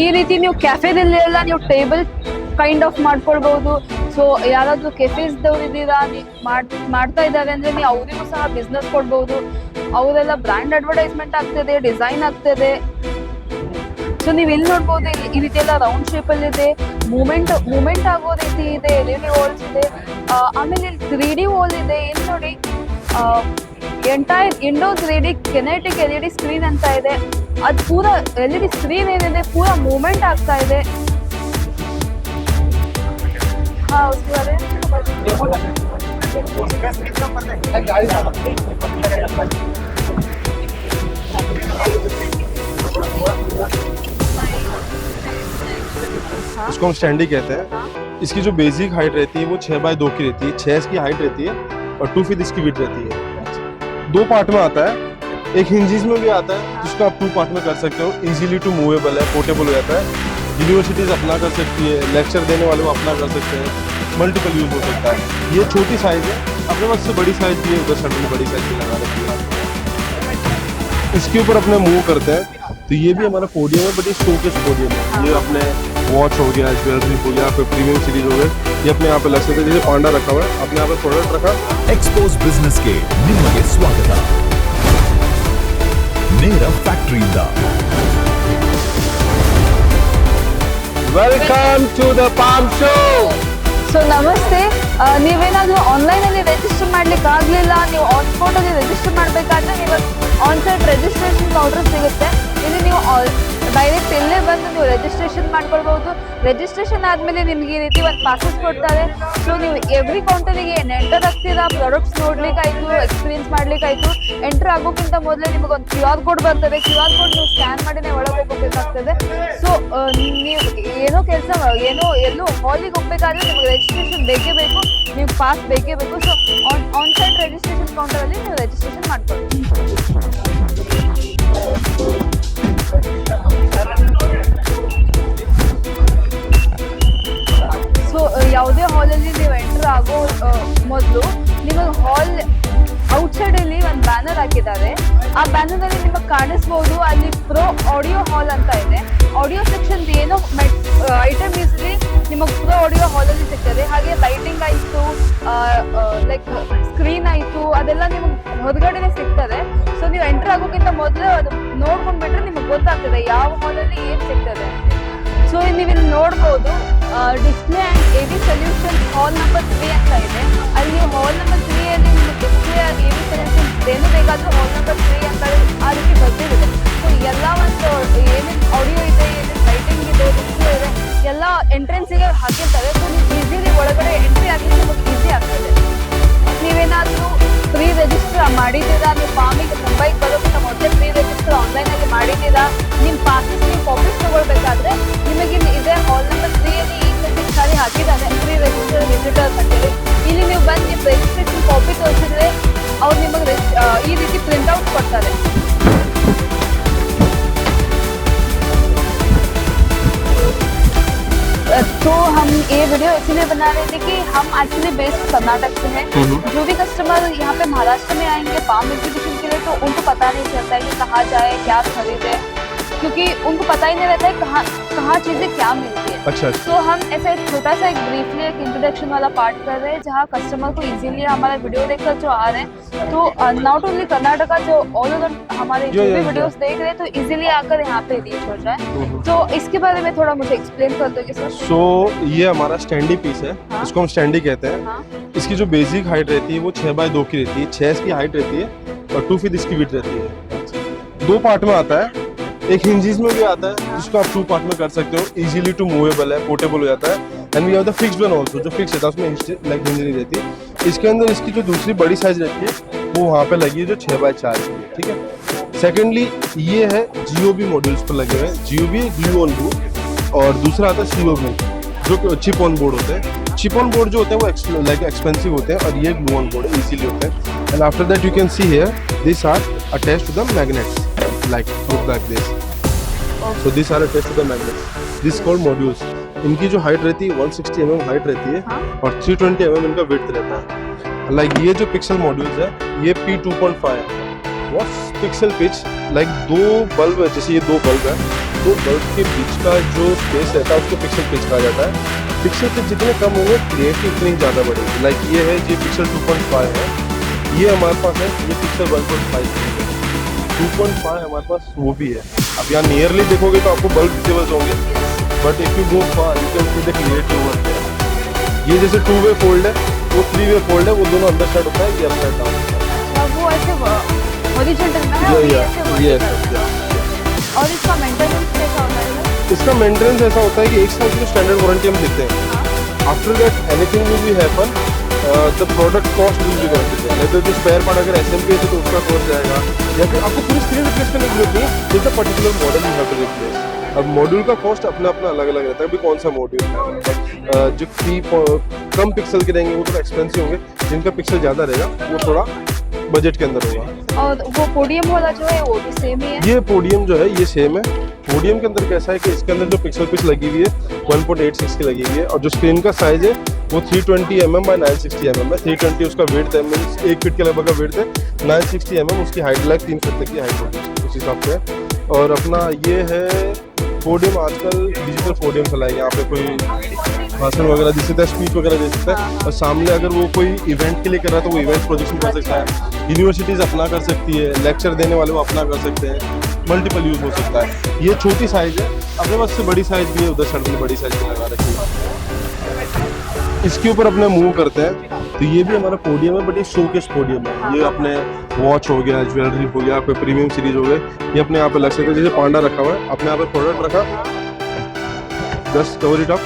ಈ ರೀತಿ ನೀವು ಕ್ಯಾಫೆದಲ್ಲೆಲ್ಲ ನೀವು ಟೇಬಲ್ ಕೈಂಡ್ ಆಫ್ ಮಾಡ್ಕೊಳ್ಬಹುದು. ಸೊ ಯಾರಾದ್ರೂ ಕೆಫೆಸ್ದವ್ರು ಇದ್ದೀರಾ, ಮಾಡ್ತಾ ಇದ್ದಾರೆ ಅಂದ್ರೆ ನೀವು ಅವರಿಗೂ ಸಹ ಬಿಸ್ನೆಸ್ ಕೊಡ್ಬಹುದು. ಅವರೆಲ್ಲ ಬ್ರ್ಯಾಂಡ್ ಅಡ್ವರ್ಟೈಸ್ಮೆಂಟ್ ಆಗ್ತದೆ, ಡಿಸೈನ್ ಆಗ್ತದೆ. ಸೊ ನೀವು ಇಲ್ಲಿ ನೋಡ್ಬೋದು, ಈ ರೀತಿ ಎಲ್ಲ ರೌಂಡ್ ಶೇಪ್ ಅಲ್ಲಿ ಇದೆ, ಮೂಮೆಂಟ್ ಆಗೋ ರೀತಿ ಇದೆ, LED ವಾಲ್ಸ್ ಇದೆ. ಆಮೇಲೆ ಇಲ್ಲಿ 3D ವಾಲ್ ಇದೆ. ಇಲ್ಲಿ ನೋಡಿ, entire ಇಂಡೋಸ್ ready kinetic LED screen ಅಂತ ಇದೆ. ಅದು ಪೂರಾ LED ಸ್ಕ್ರೀನ್ ಏನಿದೆ ಪೂರಾ ಮೂವ್ಮೆಂಟ್ ಆಗ್ತಾ ಇದೆ. इसको हम स्टैंडी कहते हैं। इसकी जो बेसिक हाइट रहती है वो 6x2 की रहती है। 6 इसकी हाइट रहती है और 2 फीट इसकी विड्थ रहती है। 2 पार्ट में आता है, एक हिंजिस में भी आता है जिसको आप 2 पार्ट में कर सकते हो। इजीली टू मूवेबल है, पोर्टेबल हो जाता है। यूनिवर्सिटीज अपना कर सकती है, लेक्चर देने वाले वो अपना कर सकते हैं, मल्टीपल यूज हो सकता है। ये छोटी साइज है, अपने पास से बड़ी साइज भी है, उधर साइड में बड़ी साइज भी लगा रखी है। इसके ऊपर अपने मूव करते हैं तो ये भी हमारा पोडियम है, बट ये शोकेस पोडियम है। ये अपने वॉच हो गया, ज्वेलरी हो गया, फिर प्रीमियम सीरीज हो गए, ये अपने यहाँ पे लग सकते हैं। जैसे पांडा रखा हुआ है, अपने यहाँ पे प्रोडक्ट रखा। एक्सपोज बिजनेस के निम्मगे स्वागत ನೇರ ಫ್ಯಾಕ್ಟರಿಯಿಂದ welcome to the palm show. So ನಮಸ್ತೆ. ನೀವೇನಾದ್ರೂ ಆನ್ಲೈನ್ ಅಲ್ಲಿ ರಿಜಿಸ್ಟರ್ ಮಾಡ್ಲಿಕ್ಕೆ ಆಗ್ಲಿಲ್ಲ, ನೀವು ಆನ್ ಸ್ಪಾಟ್ ಅಲ್ಲಿ ರಿಜಿಸ್ಟರ್ ಮಾಡ್ಬೇಕಾದ್ರೆ ನೀವು ಆನ್ ಸೈಟ್ ರಿಜಿಸ್ಟ್ರೇಷನ್ ಕೌಂಟರ್ ಸಿಗುತ್ತೆ. ಇಲ್ಲಿ ನೀವು ಡೈರೆಕ್ಟ್ ಇಲ್ಲೇ ಬಂದು ನೀವು ರಿಜಿಸ್ಟ್ರೇಷನ್ ಮಾಡ್ಕೊಳ್ಬಹುದು. ರಿಜಿಸ್ಟ್ರೇಷನ್ ಆದ್ಮೇಲೆ ನಿಮ್ಗೆ ಈ ರೀತಿ ಒಂದು ಪಾಸಸ್ ಕೊಡ್ತಾರೆ. ಸೊ ನೀವು ಎವ್ರಿ ಕೌಂಟರಿಗೆ ಎಂಟರ್ ಆಗ್ತೀರಾ, ಪ್ರಾಡಕ್ಟ್ಸ್ ನೋಡ್ಲಿಕ್ಕಾಯ್ತು, ಎಕ್ಸ್ಪೀರಿಯನ್ಸ್ ಮಾಡ್ಲಿಕ್ಕಾಯ್ತು. ಎಂಟರ್ ಆಗೋಕ್ಕಿಂತ ಮೊದಲೇ ನಿಮಗೊಂದು QR ಕೋಡ್ ಬರ್ತದೆ. QR ಕೋಡ್ ನೀವು ಸ್ಕ್ಯಾನ್ ಮಾಡಿನೇ ಒಳಗೆ ಹೋಗಬೇಕಾಗ್ತದೆ. ಸೊ ನೀವು ಎಲ್ಲೂ ಹಾಲಿಗೆ ಹೋಗ್ಬೇಕಾದ್ರೆ ನಿಮ್ಗೆ ರಿಜಿಸ್ಟ್ರೇಷನ್ ಬೇಕೇ ಬೇಕು, ನೀವು ಪಾಸ್ ಬೇಕೇ ಬೇಕು. So on site registration counter ಅಲ್ಲಿ ನೀವು ರಿಜಿಸ್ಟ್ರೇಷನ್ ಮಾಡ್ಕೊಳ್ಳಿ. ಸೊ ಯಾವುದೇ ಹಾಲಲ್ಲಿ ನೀವು ಎಂಟರ್ ಆಗೋ ಮೊದಲು ನಿಮಗೆ ಹಾಲ್ ಔಟ್ಸೈಡ್ ಅಲ್ಲಿ ಒಂದು ಬ್ಯಾನರ್ ಹಾಕಿದ್ದಾರೆ. ಆ ಬ್ಯಾನರ್ ಅಲ್ಲಿ ನಿಮಗೆ ಕಾಣಿಸ್ಬೋದು, ಅಲ್ಲಿ ಪ್ರೋ ಆಡಿಯೋ ಹಾಲ್ ಅಂತ ಇದೆ. ಆಡಿಯೋ ಸೆಕ್ಷನ್ ಏನೋ ಐಟಮ್ ಇಸ್ಲಿ ನಿಮಗೆ ಪ್ರೋ ಆಡಿಯೋ ಹಾಲ್ ಅಲ್ಲಿ ಸಿಗ್ತದೆ. ಹಾಗೆ ಲೈಟಿಂಗ್ ಆಯ್ತು, ಲೈಕ್ ಸ್ಕ್ರೀನ್ ಆಯ್ತು, ಅದೆಲ್ಲ ನಿಮಗೆ ಹೊರಗಡೆನೆ ಸಿಗ್ತದೆ. ಸೊ ನೀವು ಎಂಟರ್ ಆಗೋಕ್ಕಿಂತ ಮೊದಲು ಅದು ನೋಡ್ಕೊಂಡ್ಬಿಟ್ರೆ ನಿಮಗೆ ಗೊತ್ತಾಗ್ತದೆ ಯಾವ ಹಾಲಲ್ಲಿ ಏನು ಸಿಗ್ತದೆ. ಸೊ ನೀವು ಇಲ್ಲಿ ನೋಡ್ಬೋದು, display and AV solution hall number 3 ಅಂತ ಇದೆ. ಅಲ್ಲಿ ಹಾಲ್ ನಂಬರ್ 3 ಅಲ್ಲಿ ನಿಮಗೆ ಡಿಸ್ಪ್ಲೇ AV ಸೊಲ್ಯೂಷನ್ ಏನು ಬೇಕಾದರೂ ಹಾಲ್ ನಂಬರ್ 3 ಅಂತ ಆ ರೀತಿ ಬರ್ತಿರುತ್ತೆ. ಸೊ ಎಲ್ಲ ಒಂದು ಏನೇನು ಆಡಿಯೋ ಇದೆ, ಏನೇನು ಲೈಟಿಂಗ್ ಇದೆ, ಡಿಸ್ಪ್ಲೇ ಇದೆ, ಎಲ್ಲ ಎಂಟ್ರೆನ್ಸಿಗೆ ಹಾಕಿರ್ತಾರೆ. ಸೊ ನೀವು ಈಸಿಲಿ ಒಳಗಡೆ ಎಂಟ್ರಿ ಆಗಲಿ ನಿಮಗೆ ಈಸಿ ಆಗ್ತದೆ. ನೀವೇನಾದರೂ ಪ್ರೀ ರಿಜಿಸ್ಟರ್ ಮಾಡಿದ್ದೀರಾ, ನೀವು ಫಾರ್ಮಿಗೆ ಮುಂಬೈಗೆ ಬರೋಕ್ಕಿಂತ ಮೊದಲೇ ಪ್ರೀ ರಿಜಿಸ್ಟರ್ ಆನ್ಲೈನಲ್ಲಿ ಮಾಡಿದ್ದೀರಾ, ನಿಮ್ಮ ಪಾಸಸ್ ನೀವು ಕಾಪೀಸ್ ತೊಗೊಳ್ಬೇಕಾದ್ರೆ ನಿಮಗೆ ಇದೇ ಹಾಲ್ ನಂಬರ್ 3 ಅಲ್ಲಿ ಈ ಮೆಸೇಜ್ ಖಾಲಿ ಹಾಕಿದ್ದಾನೆ, ಪ್ರೀ ರಿಜಿಸ್ಟರ್ ವಿಸಿಟರ್ಸ್ ಅಂತೇಳಿ. ಇಲ್ಲಿ ನೀವು ಬಂದು ನಿಮ್ಮ ರಿಜಿಸ್ಟ್ರೇಷನ್ ಕಾಪಿ ತೋರಿಸಿದ್ರೆ ಅವ್ರು ನಿಮಗೆ ಈ ರೀತಿ ಪ್ರಿಂಟ್ಔಟ್ ಕೊಡ್ತಾರೆ. तो हम ये वीडियो इसलिए बना रहे थे कि हम एक्चुअली बेस्ड कर्नाटक से हैं। जो भी कस्टमर यहाँ पे महाराष्ट्र में आएंगे फार्म एग्जीबिशन के लिए, तो उनको पता नहीं चलता है कि कहाँ जाए, क्या खरीदे, क्योंकि उनको पता ही नहीं रहता है कहाँ चीजें क्या मिलती है। अच्छा। तो हम ऐसा एक छोटा सा एक ब्रीफली एक इंट्रोडक्शन वाला पार्ट कर रहे हैं, जहाँ कस्टमर को इजीली हमारा वीडियो देखकर जो आ रहे हैं, तो नॉट ओनली कर्नाटका, जो ऑल ओवर हमारे जो भी वीडियोस देख रहे हैं, तो इजीली आकर यहाँ पे रीच हो जाए। तो इसके बारे में थोड़ा मुझे एक्सप्लेन कर दोगे सर? सो ये हमारा स्टैंडी पीस है। हाँ? इसको हम स्टैंडी कहते हैं। हाँ? इसकी जो बेसिक हाइट रहती है वो 6x2 की रहती है। 6 इसकी हाइट रहती है और 2 फीट इसकी विड्थ रहती है। 2 पार्ट में आता है, एक हिंजिस में भी आता है जिसको आप 2 पार्ट में कर सकते हो। इजीली टू मूवेबल है, पोर्टेबल हो जाता है। And we have the fixed one also, जो फिक्स रहता है उसमें लाइक हिंज नहीं रहती। इसके अंदर इसकी जो दूसरी बड़ी साइज रहती है वो वहाँ पे लगी है, जो 6x4 की है। ठीक है। सेकेंडली ये है GOB मॉड्यूल्स पर लगे हुए हैं। GOB ग्लू ऑन बोर्ड, और दूसरा आता है COB जो चिप ऑन बोर्ड होते हैं। चिप ऑन बोर्ड जो होते हैं वो लाइक एक्सपेंसिव होते हैं, और ये ग्लू ऑन बोर्ड है, इजीली होते हैं। And after that you can see here this are attached to the magnets, like look like this. So these are attached to the magnets. This called modules. इनकी जो height रहती है 160 mm height रहती है। हाँ? और 320 mm इनका width रहता है। लाइक ये जो पिक्सल मॉड्यूल्स है ये P2.5 है। What's pixel pitch? Like 2 bulb है, जैसे ये 2 बल्ब है, तो बल्ब के बीच का जो स्पेस रहता है उसको पिक्सल पिच कहा जाता है। पिक्सल पिच जितने कम होंगे क्लियरिटी उतनी ज़्यादा बढ़ेगी। लाइक ये है, ये पिक्सल 2.5 है, ये हमारे पास है, ये पिक्सल 1.5 है, 2.5 हमारे पास वो भी है। अब यहाँ नियरली देखोगे तो आपको बल्ब विजिबल होंगे, but if you go far you can see the clarity over there. ये जैसे 2 वे फोल्ड है, वो 3 वे फोल्ड है, वो दोनों अंदर साइड होता है, ये अपसाइड डाउन होता है। अब वो ऐसे हॉरिजॉन्टल में है और ये ऐसे यस vertical यस। है। और इसका मेंटेनेंस कैसा होता है? इसका मेंटेनेंस ऐसा होता है कि 1 साल की स्टैंडर्ड वारंटी हम देते हैं। After that anything will be happen, the product cost will be got. Like जो स्पेयर पार्ट अगर एसएमपी है तो उसका कॉस्ट जाएगा, या फिर आपको पूरी स्क्रीन रिप्लेस करने की जरूरत नहीं है, जैसे particular model you have to replace. अब मॉड्यूल का कॉस्ट अपना अपना अलग अलग रहता है, अभी कौन सा मॉड्यूल है। जो कम पिक्सल के रहेंगे वो थोड़ा एक्सपेंसिव होंगे, जिनका पिक्सल ज़्यादा रहेगा वो थोड़ा बजट के अंदर होगा। और वो पोडियम वाला जो है वो भी सेम ही है? ये पोडियम जो है ये सेम है। पोडियम के अंदर कैसा है कि इसके अंदर जो पिक्सल पिच लगी हुई है 1.86 की लगी हुई है, और जो स्क्रीन का साइज है वो 320 mm बाय 960 mm है। 320 उसका वेट है, मीन्स 1 फीट के लगभग का वेट है, 960 mm उसकी हाइट, लाइक 3 फीट तक की हाइट होगी उस हिसाब से। और अपना ये है पोडियम, आजकल डिजिटल पोडियम चलाएंगे, यहाँ पे कोई भाषण वगैरह दे सकता है, स्पीच वगैरह दे सकता है, और सामने अगर वो कोई इवेंट के लिए कर रहा है तो वो इवेंट प्रोजेक्शन कर सकता है। यूनिवर्सिटीज़ अपना कर सकती है, लेक्चर देने वाले वो अपना कर सकते हैं, मल्टीपल यूज हो सकता है। ये छोटी साइज है, अपने पास से बड़ी साइज भी है, उधर साइड में बड़ी साइज भी लगा रखी है। इसके ऊपर अपने मूव करते हैं तो ये भी हमारा पोडियम है, बट ये शोकेस पोडियम है। ये अपने वॉच हो गया, ज्वेलरी हो गया, कोई प्रीमियम सीरीज हो गए, ये अपने यहाँ पे लग सकते हैं। जैसे पांडा रखा हुआ है, अपने यहाँ पे प्रोडक्ट रखा, just cover it up,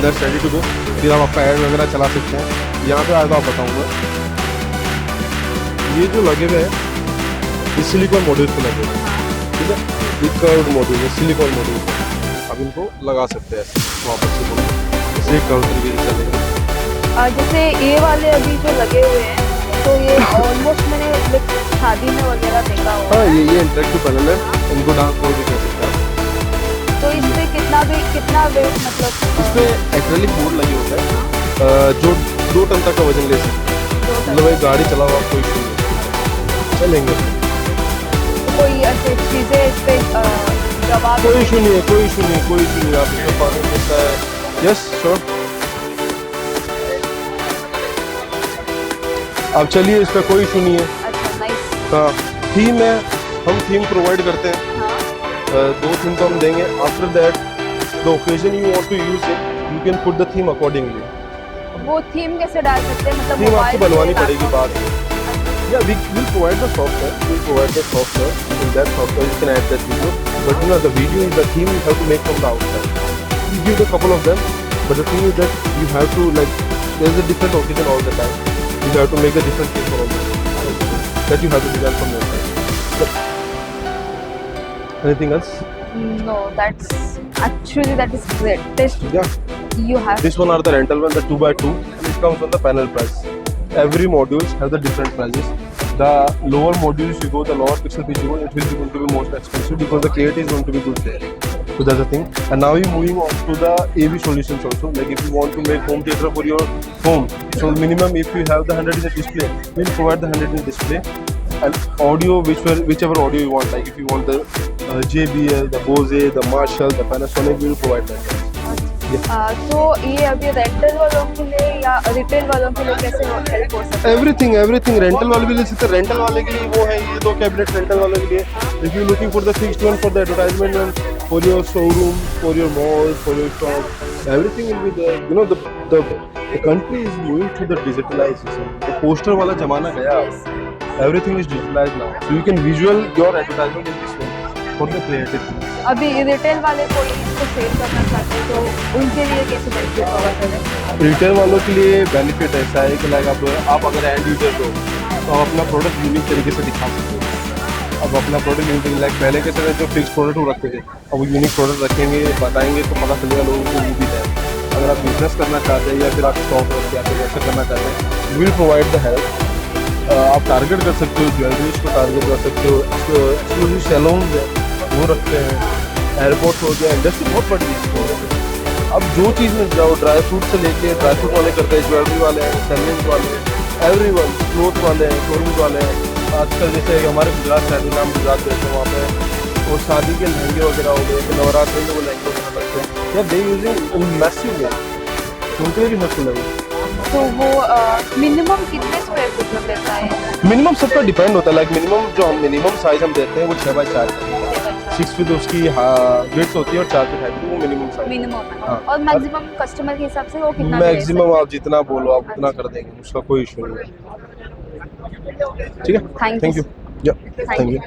that's ready to go. फिर आप आपका एड वगैरह चला सकते हैं। यहाँ पे आया तो आप बताऊँगा, ये जो लगे हुए हैं ये सिलिकॉन मॉड्यूल पे लगे हुए हैं, ठीक है। ये कर्व्ड मॉड्यूल है, सिलिकॉन मॉड्यूल। अब इनको लगा सकते हैं ऐसे वापस से बोलो, इसे कर्व तरीके से चलेगा। जैसे ये वाले अभी जो लगे हुए हैं तो ये ऑलमोस्ट मैंने like शादी में वगैरह देखा हुआ हाँ, है। ये इंटरेक्टिव पैनल है, इनको डांस फ्लोर भी कह सकते हैं। तो इस पे कितना वेट मतलब इस पे एक्रेलिक बोर्ड लगे होते हैं जो 2 टन तक का वजन ले सकते हैं। मतलब एक गाड़ी चला हुआ कोई इशू नहीं, चलेंगे, कोई ऐसे चीजें इस पे दबा कोई इशू नहीं है, कोई इशू नहीं है, कोई इशू नहीं है। आप इसमें पानी मिलता है, यस श्योर। अब चलिए, इस पर कोई इशू नहीं है। अच्छा नाइस। हाँ, थीम है, हम थीम प्रोवाइड करते हैं। हाँ 2 थीम तो हम देंगे। After that the occasion you want to use it, you can put the theme accordingly. वो थीम कैसे डाल सकते हैं? मतलब थीम आपको mobile बनवानी से पड़ेगी laptop बाद में। Yeah, we will provide the software. We will provide the software. In that software, you can add that video. But you know, the video is the theme you have to make from the outside. We give a couple of them, but the thing is that you have to like. There is a different occasion all the time. You have to make a different theme for all the time. That you have to design from your side. So, anything else? No, that is great. Yeah. You have This one are the rental one, the 2x2, and it comes on the panel price. Every modules have the different prices. The lower modules you go, the lower pixel pitch you go, it will be going to be most expensive because the clarity is going to be good there. So that's the thing. And now we're moving on to the AV solutions also. Like if you want to make home theater for your home, so minimum if you have the 100 in the display, we'll provide the 100 in display. And audio, whichever audio you want. Like if you want the JBL, the Bose, the Marshall, the Panasonic, we'll provide that. तो ये अभी rental वालों के लिए या retail वालों के लिए कैसे हेल्प हो सकता है? एवरीथिंग रेंटल वाले भी ले सकते हैं। रेंटल वाले के लिए वो है ये 2 कैबिनेट रेंटल वाले के लिए। If you looking for the fixed one for the advertisement one for your showroom, for your mall, for your shop, everything will be there. You know the country is moving to the digitalization. The poster वाला जमाना गया, everything is digitalized now, so you can visual your advertisement in this one for the creative. अभी retail वाले कोई इसको cell करना चाहते हैं तो उनके लिए कैसे बेनिफिट होगा करें? रिटेल वालों के लिए बेनिफिट ऐसा है कि लाइक आप अगर एंड यूजर हो तो आप अपना प्रोडक्ट यूनिक तरीके से दिखा सकते हो। अब अपना प्रोडक्ट यूनिक, लाइक पहले के समय जो फिक्स प्रोडक्ट वो रखते थे, अब वो यूनिक प्रोडक्ट रखेंगे, बताएंगे तो पता चलेगा लोगों को वो भी है। अगर आप बिजनेस करना चाहते हैं या फिर आप शॉप रख के आप ऐसा करना चाहते हैं, विल प्रोवाइड द हेल्प। आप टारगेट कर सकते हो, ज्वेलरीज को टारगेट कर सकते हो, एक्सक्लूसिव सैलून्स है वो रखते हैं, एयरपोर्ट हो गया, इंडस्ट्री बहुत बड़ी है। अब जो चीज़ में जाओ, ड्राई फ्रूट से लेके, ड्राई फ्रूट वाले करते हैं, ज्वेलरी वाले हैं, सैलून्स वाले हैं, एवरीवन, क्लोथ वाले हैं, शोरूम्स वाले हैं। आजकल जैसे हमारे गुजरात शहर नाम गुजरात रहते हैं, वहाँ पे और शादी के लहंगे वगैरह हो गए, फिर नवरात्रि में वो लहंगे वगैरह लगते हैं, यार दे यूजिंग मैसिव वे, उनके लिए भी हेल्पफुल है वो। तो वो मिनिमम कितने स्क्वायर फुट में मिलता है? मिनिमम सबका डिपेंड होता है, लाइक मिनिमम जो हम मिनिमम साइज हम देते हैं वो 6x4 6 फीट उसकी विड्थ होती है और 4 फीट हाइट की, वो मिनिमम साइज। मिनिमम है। हाँ। और मैक्सिमम कस्टमर के हिसाब से वो कितना ले मैक्सिमम आप जितना बोलो आप उतना कर देंगे, उसका कोई इशू नहीं है। ठीक है, Thank you. Thank you. Thank thank you. You.